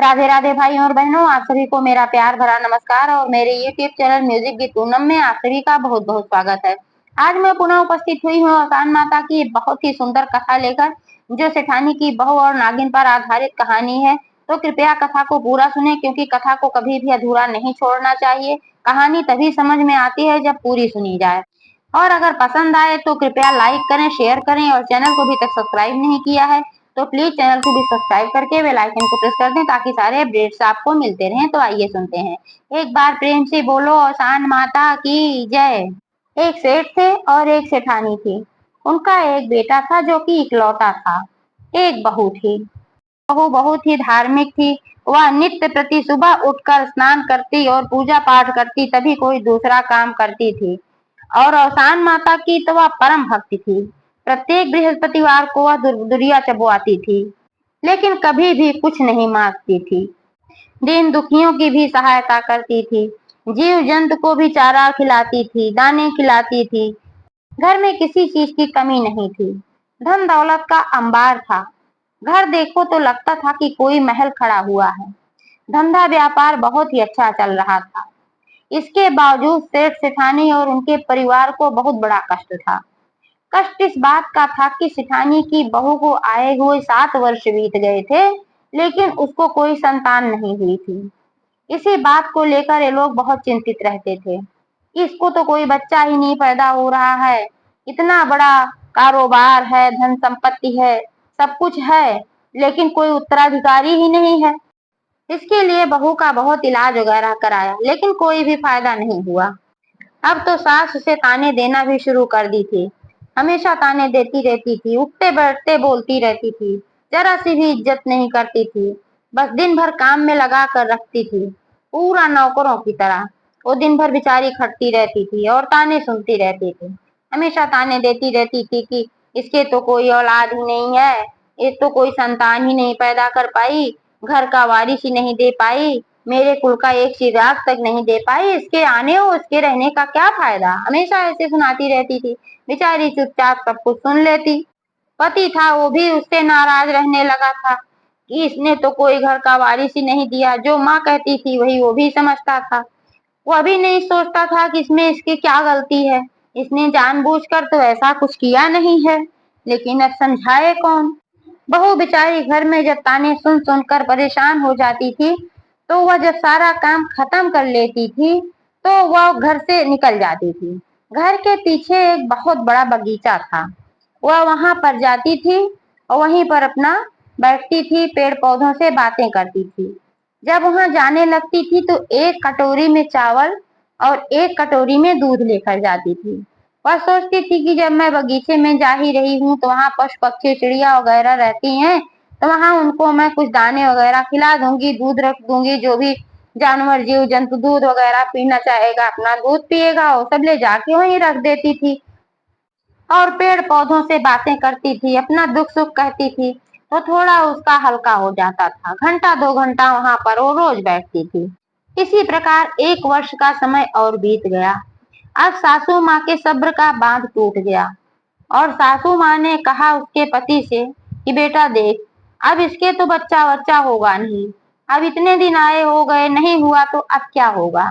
राधे राधे भाइयों और बहनों, आप सभी को मेरा प्यार भरा नमस्कार और मेरे YouTube channel music with Poonam में आप सभी का बहुत बहुत स्वागत है। आज मैं पुनः उपस्थित हुई हूँ आसान माता की बहुत ही सुंदर कथा लेकर, जो सेठानी की बहू और नागिन पर आधारित कहानी है। तो कृपया कथा को पूरा सुने, क्योंकि कथा को कभी भी अधूरा नहीं छोड़ना चाहिए। कहानी तभी समझ में आती है जब पूरी सुनी जाए। और अगर पसंद आए तो कृपया लाइक करें, शेयर करें, और चैनल को अभी तक सब्सक्राइब नहीं किया है तो प्लीज चैनल को भी सब्सक्राइब करके बेल आइकन को प्रेस कर दें, ताकि सारे अपडेट्स आपको मिलते रहें। तो आइए सुनते हैं। एक बार प्रेम से बोलो आसान माता की जय। एक सेठ थे और एक सेठानी थी। उनका एक बेटा था जो कि इकलौता था। एक बहू थी। बहू बहुत ही धार्मिक थी। वह नित्य प्रति सुबह उठकर स्नान करती और पूजा पाठ करती, तभी कोई दूसरा काम करती थी। और आसान माता की तो वह परम भक्ति थी। प्रत्येक बृहस्पतिवार को वह दुरिया चबवाती थी, लेकिन कभी भी कुछ नहीं मांगती थी। दीन दुखियों की भी सहायता करती थी। जीव जंतु को भी चारा खिलाती थी, दाने खिलाती थी। घर में किसी चीज की कमी नहीं थी। धन दौलत का अंबार था। घर देखो तो लगता था कि कोई महल खड़ा हुआ है। धंधा व्यापार बहुत ही अच्छा चल रहा था। इसके बावजूद सेठ सेठानी और उनके परिवार को बहुत बड़ा कष्ट था। कष्ट इस बात का था कि सेठानी की बहू को आए हुए 7 वर्ष बीत गए थे, लेकिन उसको कोई संतान नहीं हुई थी। इसी बात को लेकर ये लोग बहुत चिंतित रहते थे। इसको तो कोई बच्चा ही नहीं पैदा हो रहा है। इतना बड़ा कारोबार है, धन संपत्ति है, सब कुछ है, लेकिन कोई उत्तराधिकारी ही नहीं है। इसके लिए बहू का बहुत इलाज वगैरह कराया, लेकिन कोई भी फायदा नहीं हुआ। अब तो सास उसे ताने देना भी शुरू कर दी थी। हमेशा ताने देती रहती थी, उठते बैठते बोलती रहती थी, जरा सी भी इज्जत नहीं करती थी। बस दिन भर काम में लगा कर रखती थी, पूरा नौकरों की तरह। वो दिन भर बेचारी खटती रहती थी और ताने सुनती रहती थी। हमेशा ताने देती रहती थी कि इसके तो कोई औलाद ही नहीं है, ये तो कोई संतान ही नहीं पैदा कर पाई, घर का वारिस ही नहीं दे पाई, मेरे कुल का एक चिराग तक नहीं दे पाई, इसके आने और उसके रहने का क्या फायदा। हमेशा ऐसे सुनाती रहती थी। बेचारी चुपचाप सब कुछ सुन लेती। पति था वो भी उससे नाराज रहने लगा था कि इसने तो कोई घर का वारिस ही नहीं दिया। जो माँ कहती थी वही वो भी समझता था। वो अभी नहीं सोचता था कि इसमें इसकी क्या गलती है। इसने जानबूझकर तो ऐसा कुछ किया नहीं है, लेकिन अब समझाए कौन। बहू बेचारी घर में जब ताने सुन सुनकर परेशान हो जाती थी, तो वह जब सारा काम खत्म कर लेती थी तो वह घर से निकल जाती थी। घर के पीछे एक बहुत बड़ा बगीचा था। वह वहां पर जाती थी और वहीं पर अपना बैठती थी, पेड़ पौधों से बातें करती थी। जब वहां जाने लगती थी तो एक कटोरी में चावल और एक कटोरी में दूध लेकर जाती थी। वह सोचती थी कि जब मैं बगीचे में जा ही रही हूँ तो वहां पशु पक्षी चिड़िया वगैरह रहती हैं, तो वहां उनको मैं कुछ दाने वगैरह खिला दूंगी, दूध रख दूंगी। जो भी जानवर जीव जंतु दूध वगैरह पीना चाहेगा अपना दूध पिएगा, वो सब ले जाके वहीं रख देती थी। और पेड़ पौधों से बातें करती थी, अपना दुख सुख कहती थी, तो थोड़ा उसका हल्का हो जाता था। घंटा 2 घंटा वहां पर वो रोज बैठती थी। इसी प्रकार 1 वर्ष का समय और बीत गया। अब सासू माँ के सब्र का बांध टूट गया और सासू माँ ने कहा उसके पति से कि बेटा देख, अब इसके तो बच्चा बच्चा होगा नहीं। अब इतने दिन आए हो गए, नहीं हुआ तो अब क्या होगा।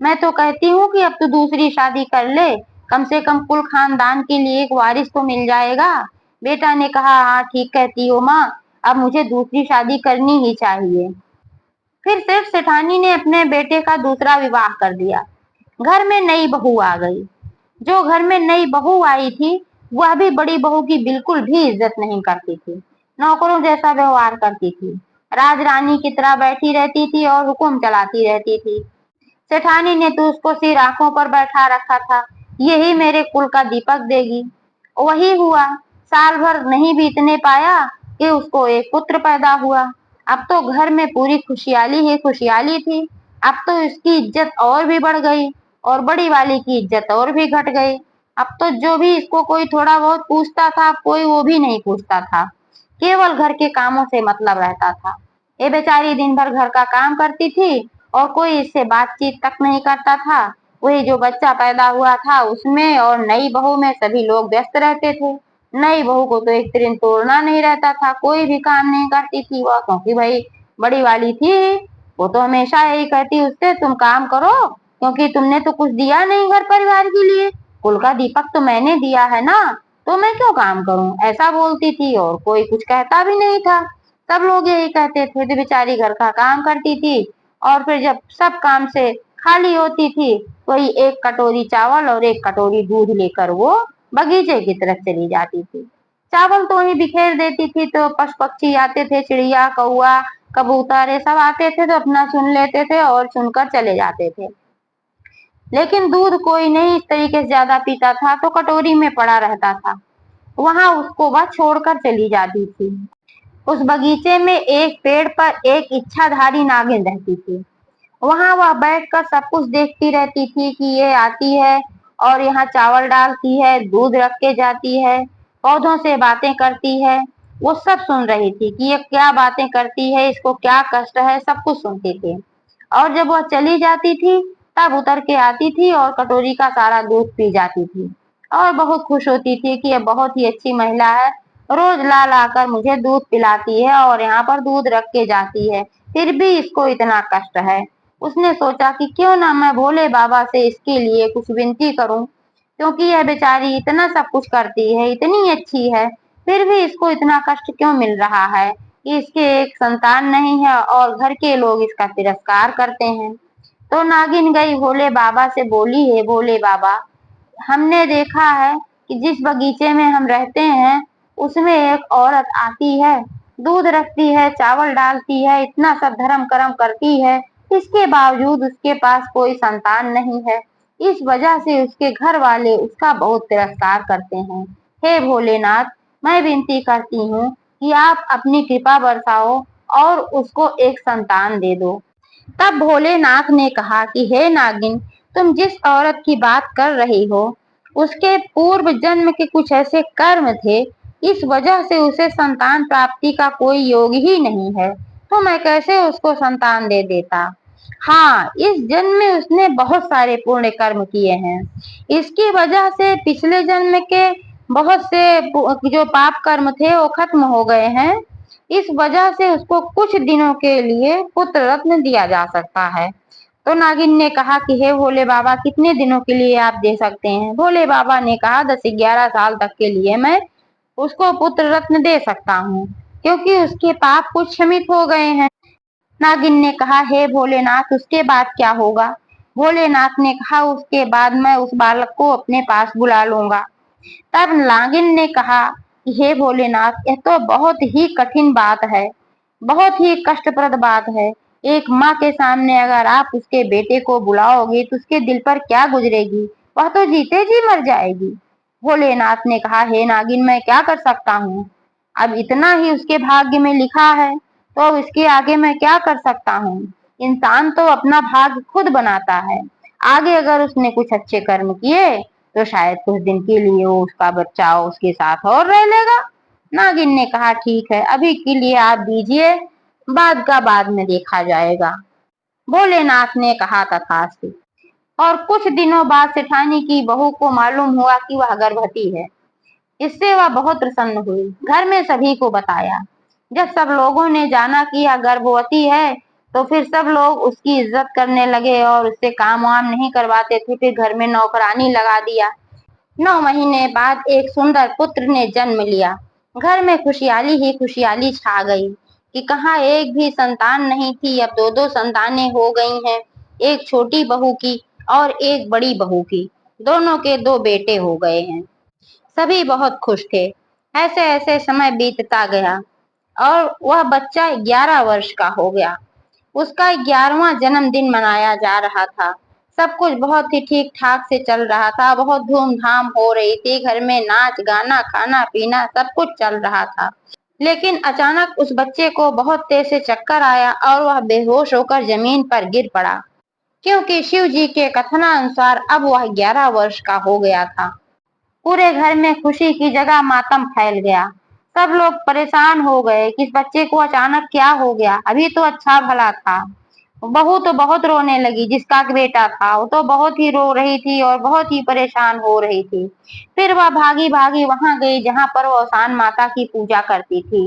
मैं तो कहती हूँ कि अब तो दूसरी शादी कर ले, कम से कम कुल खानदान के लिए एक वारिस तो मिल जाएगा। बेटा ने कहा, हाँ ठीक कहती हो माँ, अब मुझे दूसरी शादी करनी ही चाहिए। फिर सेठ सेठानी ने अपने बेटे का दूसरा विवाह कर दिया। घर में नई बहू आ गई। जो घर में नई बहू आई थी, वह भी बड़ी बहू की बिल्कुल भी इज्जत नहीं करती थी। नौकरों जैसा व्यवहार करती थी। राज रानी की तरह बैठी रहती थी और हुक्म चलाती रहती थी। सेठानी ने तो उसको सिर आंखों पर बैठा रखा था, यही मेरे कुल का दीपक देगी। वही हुआ। साल भर नहीं बीतने पाया कि उसको एक पुत्र पैदा हुआ। अब तो घर में पूरी खुशहाली ही खुशहाली थी। अब तो इसकी इज्जत और भी बढ़ गई और बड़ी वाली की इज्जत और भी घट गई। अब तो जो भी इसको कोई थोड़ा बहुत पूछता था, कोई वो भी नहीं पूछता था। केवल घर के कामों से मतलब रहता था। ये बेचारी दिन भर घर का काम करती थी और कोई इससे बातचीत तक नहीं करता था। वही जो बच्चा पैदा हुआ था उसमें और नई बहू में सभी लोग व्यस्त रहते थे। नई बहू को तो एक दिन तोड़ना नहीं रहता था, कोई भी काम नहीं करती थी वह, क्योंकि भाई बड़ी वाली थी, वो तो हमेशा यही कहती उससे, तुम काम करो क्योंकि तुमने तो कुछ दिया नहीं घर परिवार के लिए, कुल का दीपक तो मैंने दिया है ना, तो मैं क्यों काम करूं, ऐसा बोलती थी और कोई कुछ कहता भी नहीं था। सब लोग यही कहते थे, तो बेचारी घर का काम करती थी और फिर जब सब काम से खाली होती थी, वही एक कटोरी चावल और एक कटोरी दूध लेकर वो बगीचे की तरफ चली जाती थी। चावल तो वहीं बिखेर देती थी, तो पशु पक्षी आते थे, चिड़िया कौआ कबूतर ये सब आते थे तो अपना सुन लेते थे और सुनकर चले जाते थे। लेकिन दूध कोई नहीं इस तरीके से ज्यादा पीता था, तो कटोरी में पड़ा रहता था, वहां उसको वह छोड़कर चली जाती थी। उस बगीचे में एक पेड़ पर एक इच्छाधारी नागिन रहती थी। वहां वह बैठकर सब कुछ देखती रहती थी कि ये आती है और यहाँ चावल डालती है, दूध रख के जाती है, पौधों से बातें करती है। वो सब सुन रही थी कि ये क्या बातें करती है, इसको क्या कष्ट है, सब कुछ सुनती थी। और जब वह चली जाती थी तब उतर के आती थी और कटोरी का सारा दूध पी जाती थी और बहुत खुश होती थी कि ये बहुत ही अच्छी महिला है, रोज ला ला कर मुझे दूध पिलाती है और यहाँ पर दूध रख के जाती है, फिर भी इसको इतना कष्ट है। उसने सोचा कि क्यों ना मैं भोले बाबा से इसके लिए कुछ विनती करूं, क्योंकि यह बेचारी इतना सब कुछ करती है, इतनी अच्छी है, फिर भी इसको इतना कष्ट क्यों मिल रहा है कि इसके एक संतान नहीं है और घर के लोग इसका तिरस्कार करते हैं। तो नागिन गई भोले बाबा से बोली, है भोले बाबा, हमने देखा है कि जिस बगीचे में हम रहते हैं उसमें एक औरत आती है, दूध रखती है, चावल डालती है, इतना सब धर्म कर्म करती है, इसके बावजूद उसके पास कोई संतान नहीं है। इस वजह से उसके घर वाले उसका बहुत तिरस्कार करते हैं। हे भोलेनाथ, मैं विनती करती हूँ कि आप अपनी कृपा बरसाओ और उसको एक संतान दे दो। तब भोलेनाथ ने कहा कि हे नागिन, तुम जिस औरत की बात कर रही हो उसके पूर्व जन्म के कुछ ऐसे कर्म थे, इस वजह से उसे संतान प्राप्ति का कोई योग ही नहीं है, तो मैं कैसे उसको संतान दे देता। हाँ, इस जन्म में उसने बहुत सारे पुण्य कर्म किए हैं, इसकी वजह से पिछले जन्म के बहुत से जो पाप कर्म थे वो खत्म हो गए हैं। इस वजह से उसको कुछ दिनों के लिए पुत्र रत्न दिया जा सकता है। तो नागिन ने कहा कि हे भोले बाबा, कितने दिनों के लिए आप दे सकते हैं। भोले बाबा ने कहा 10-11 साल तक के लिए मैं उसको पुत्र रत्न दे सकता हूँ, क्योंकि उसके पाप कुछ क्षमित हो गए हैं। नागिन ने कहा हे भोलेनाथ, उसके बाद क्या होगा। भोलेनाथ ने कहा उसके बाद मैं उस बालक को अपने पास बुला लूंगा। तब नागिन ने कहा कि हे भोलेनाथ, यह तो बहुत ही कठिन बात है, बहुत ही कष्टप्रद बात है। एक माँ के सामने अगर आप उसके बेटे को बुलाओगे तो उसके दिल पर क्या गुजरेगी, वह तो जीते जी मर जाएगी। भोलेनाथ ने कहा हे नागिन, मैं क्या कर सकता हूँ, अब इतना ही उसके भाग्य में लिखा है, तो अब इसके आगे मैं क्या कर सकता हूँ। इंसान तो अपना भाग्य खुद बनाता है, आगे अगर उसने कुछ अच्छे कर्म किए तो शायद कुछ दिन के लिए वो उसका बच्चा उसके साथ और रह लेगा। नागिन ने कहा ठीक है, अभी के लिए आप दीजिए, बाद का बाद में देखा जाएगा। भोलेनाथ ने कहा तथास्तु। और कुछ दिनों बाद सेठानी की बहू को मालूम हुआ कि वह गर्भवती है। इससे वह बहुत प्रसन्न हुई, घर में सभी को बताया। जब सब लोगों ने जाना कि यह गर्भवती है तो फिर सब लोग उसकी इज्जत करने लगे और उससे काम वाम नहीं करवाते थे, फिर घर में नौकरानी लगा दिया। 9 महीने बाद एक सुंदर पुत्र ने जन्म लिया। घर में खुशहाली ही खुशहाली छा गई कि कहाँ एक भी संतान नहीं थी, अब दो दो संतानें हो गई हैं, एक छोटी बहू की और एक बड़ी बहू की, दोनों के दो बेटे हो गए हैं। सभी बहुत खुश थे। ऐसे ऐसे समय बीतता गया और वह बच्चा 11 वर्ष का हो गया। उसका 11वां जन्मदिन मनाया जा रहा था। सब कुछ बहुत ही ठीक ठाक से चल रहा था, बहुत धूमधाम हो रही थी, घर में नाच गाना खाना पीना सब कुछ चल रहा था। लेकिन अचानक उस बच्चे को बहुत तेज से चक्कर आया और वह बेहोश होकर जमीन पर गिर पड़ा, क्योंकि शिव जी के कथनानुसार अब वह 11 वर्ष का हो गया था। पूरे घर में खुशी की जगह मातम फैल गया। सब लोग परेशान हो गए कि इस बच्चे को अचानक क्या हो गया, अभी तो अच्छा भला था। बहू तो बहुत रोने लगी, जिसका बेटा था वो तो बहुत ही रो रही थी और बहुत ही परेशान हो रही थी। फिर वह भागी भागी वहां गई जहां पर वो औसान माता की पूजा करती थी।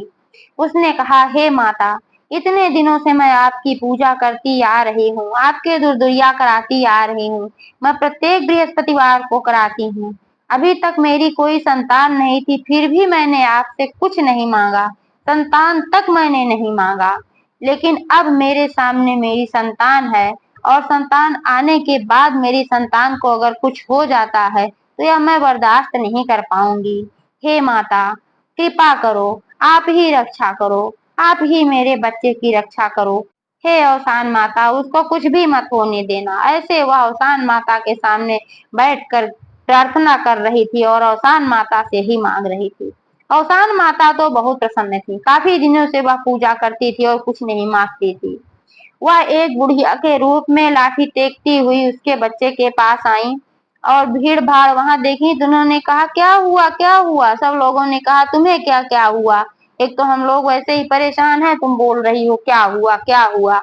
उसने कहा हे माता, इतने दिनों से मैं आपकी पूजा करती आ रही हूँ, आपके दुर्दुरिया कराती आ रही हूँ। मैं प्रत्येक बृहस्पतिवार को कराती हूँ। अभी तक मेरी कोई संतान नहीं थी, फिर भी मैंने आपसे कुछ नहीं मांगा, संतान तक मैंने नहीं मांगा। लेकिन अब मेरे सामने मेरी संतान है, और संतान आने के बाद मेरी संतान को अगर कुछ हो जाता है तो यह मैं बर्दाश्त नहीं कर पाऊंगी। हे माता, कृपा करो, आप ही रक्षा करो, आप ही मेरे बच्चे की रक्षा करो। हे अवसान माता, उसको कुछ भी मत होने देना। ऐसे वह अवसान माता के सामने बैठकर प्रार्थना कर रही थी और अवसान माता से ही मांग रही थी। अवसान माता तो बहुत प्रसन्न थी, काफी दिनों से वह पूजा करती थी और कुछ नहीं मांगती थी। वह एक बुढ़िया के रूप में लाठी टेकती हुई उसके बच्चे के पास आई और भीड़ भाड़ वहां देखी तो उन्होंने कहा, क्या हुआ, क्या हुआ? सब लोगों ने कहा, तुम्हें क्या क्या हुआ? एक तो हम लोग वैसे ही परेशान हैं, तुम बोल रही हो क्या हुआ, क्या हुआ?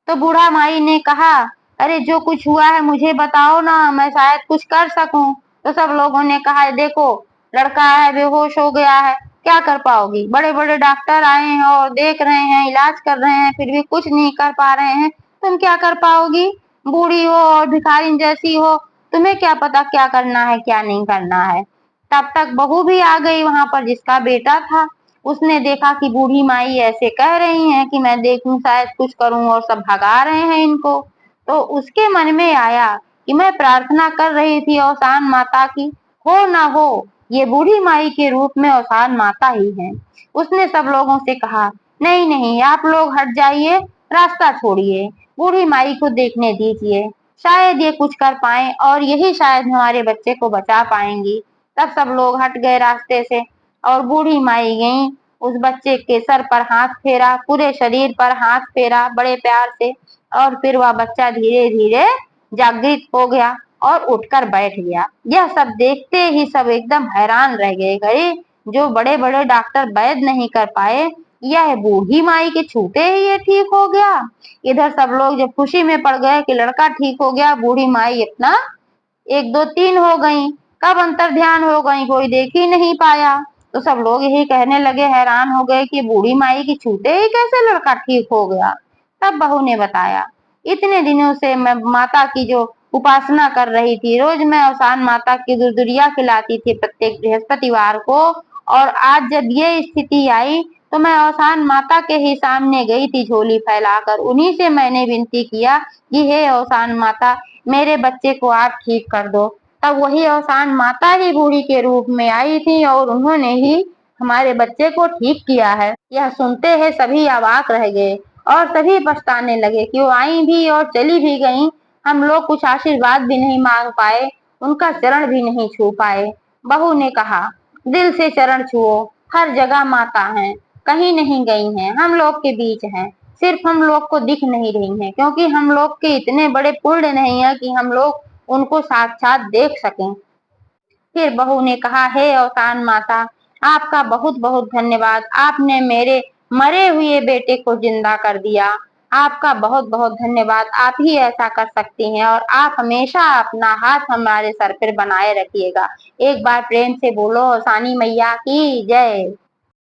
तो बूढ़ा माई ने कहा, अरे जो कुछ हुआ है मुझे बताओ ना, मैं शायद कुछ कर सकूं। तो सब लोगों ने कहा, देखो लड़का है, बेहोश हो गया है, क्या कर पाओगी? बड़े बड़े डॉक्टर आए हैं और देख रहे हैं, इलाज कर रहे हैं, फिर भी कुछ नहीं कर पा रहे हैं, तुम क्या कर पाओगी? बूढ़ी हो और भिखारिन जैसी हो, तुम्हें क्या पता क्या करना है क्या नहीं करना है। तब तक बहू भी आ गई वहां पर, जिसका बेटा था। उसने देखा कि बूढ़ी माई ऐसे कह रही हैं कि मैं देखूं शायद कुछ करूं, और सब भगा रहे हैं इनको। तो उसके मन में आया कि मैं प्रार्थना कर रही थी अवसान माता की, हो ना हो ये बूढ़ी माई के रूप में अवसान माता ही है। उसने सब लोगों से कहा, नहीं नहीं, आप लोग हट जाइए, रास्ता छोड़िए, बूढ़ी माई को देखने दीजिए, शायद ये कुछ कर पाए और यही शायद हमारे बच्चे को बचा पाएंगी। तब सब लोग हट गए रास्ते से और बूढ़ी माई गई, उस बच्चे के सर पर हाथ फेरा, पूरे शरीर पर हाथ फेरा बड़े प्यार से, और फिर वह बच्चा धीरे धीरे जागृत हो गया और उठकर बैठ गया। यह सब देखते ही सब एकदम हैरान रह गए, गए जो बड़े बड़े डॉक्टर वैद नहीं कर पाए, यह बूढ़ी माई के छूते ही ये ठीक हो गया। इधर सब लोग जब खुशी में पड़ गए कि लड़का ठीक हो गया, बूढ़ी माई इतना एक दो तीन हो गई, कब अंतर ध्यान हो गई कोई देख ही नहीं पाया। तो सब लोग यही कहने लगे, हैरान हो गए कि बूढ़ी माई की छूते ही कैसे लड़का ठीक हो गया। तब बहू ने बताया, इतने दिनों से मैं माता की जो उपासना कर रही थी, रोज मैं अवसान माता की दुर्दुरिया खिलाती थी प्रत्येक बृहस्पतिवार को, और आज जब ये स्थिति आई तो मैं अवसान माता के ही सामने गई थी झोली फैलाकर, उन्हीं से मैंने विनती किया कि हे अवसान माता, मेरे बच्चे को आप ठीक कर दो। तब वही अवसान माता ही बूढ़ी के रूप में आई थी और उन्होंने ही हमारे बच्चे को ठीक किया है। यह सुनते हैं सभी अवाक रह गए और सभी पछताने लगे कि वो आई भी और चली भी गई, हम लोग कुछ आशीर्वाद भी नहीं मांग पाए, उनका चरण भी नहीं छू पाए। बहू ने कहा, दिल से चरण छुओ, हर जगह माता है, कहीं नहीं गई हैं, हम लोग के बीच हैं, सिर्फ हम लोग को दिख नहीं रही हैं, क्योंकि हम लोग के इतने बड़े पुण्य नहीं है कि हम लोग उनको साक्षात देख सकें। फिर बहू ने कहा, हे अवसान माता, आपका बहुत बहुत धन्यवाद, आपने मेरे मरे हुए बेटे को जिंदा कर दिया। आपका बहुत बहुत धन्यवाद, आप ही ऐसा कर सकती हैं और आप हमेशा अपना हाथ हमारे सर पर बनाए रखिएगा। एक बार प्रेम से बोलो, अवसानी मैया की जय।